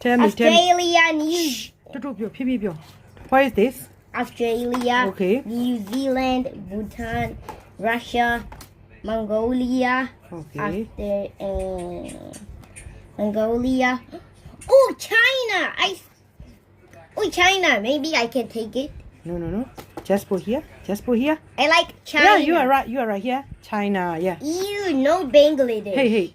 Tell me. Australia, New What is this? Australia, Okay. New Zealand, Bhutan, Russia, Mongolia. Okay. Mongolia. Oh, China! China. Maybe I can take it. No. Just put here. I like China. Yeah, you are right here. China, yeah. You know Bangladesh. Hey.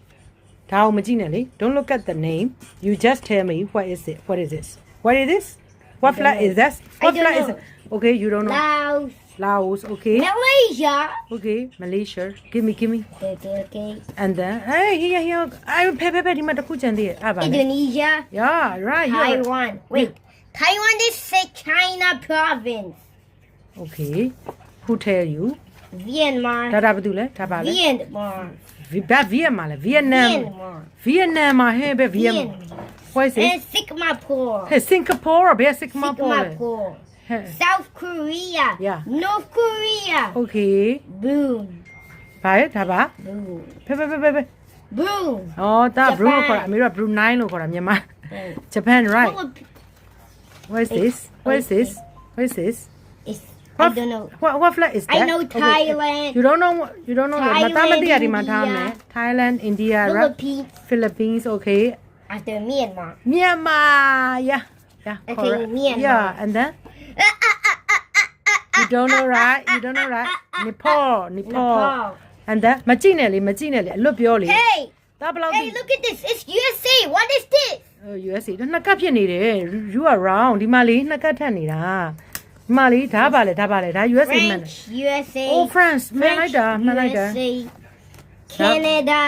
Don't look at the name. You just tell me what is it? What is this? What is this? What flag is that? What flag is it? Okay, you don't know. Laos, okay. Malaysia. Okay, Malaysia. Give me. Okay. And then, hey, here. I pay. Indonesia. Yeah, right. You are- Taiwan. Wait. Taiwan is China province. Okay. Who tell you? Myanmar. Vietnam. Hey, Vietnam. What is And it? Singapore. Hey, Singapore. Singapore. Hey. South Korea. Yeah. North Korea. Okay. Boom. Bye. Boom. Pay. Boom. Oh, that Japan. Bruno. I mean, Brunei. Myanmar. Japan, right? What is this? It's, I don't know. What flag is that? I know Thailand. You don't know. Thailand, Thailand, India, right? Philippines. Philippines, okay. After Myanmar. Myanmar, yeah, Okay, correct. Myanmar. Yeah, and then you don't know right? Nepal. And then မကြည့်နဲ့လေအလွတ်ပြောလေ Hey! ဒါဘယ်လောက် Hey, look at this. It's USA. What is this? USA ဒါနှစ်ကပ်ဖြစ်နေတယ် you are wrong ဒီမှာလေနှစ်ကပ်ထက်နေတာဒီမှာလေဒါပါလေဒါ USA မှန်တယ် French, USA. Oh France မှန်လိုက်တာ USA, Canada,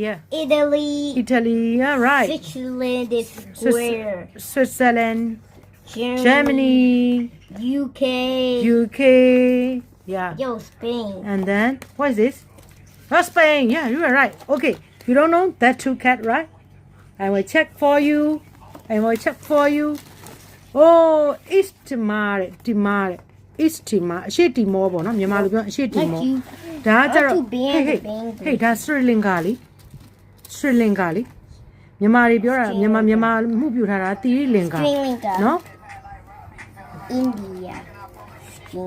yeah Italy, yeah right Switzerland is square. Switzerland Germany, UK, yeah Yo, Spain. and then what is this Spain yeah you are right okay you don't know that two cat right I will check for you oh East Timor အရှေ့တီမောပေါ့နော်မြန်မာလိုပြောအရှေ့တီမော Like you. ဒါကကြတော့ How to ban the bang. ဟေးဒါစရီလင်ကာလေမြန်မာတွေပြောတာမြန်မာမှုပြထားတာတီရီလင်ကာ Sri Lanka. နော် India. Sri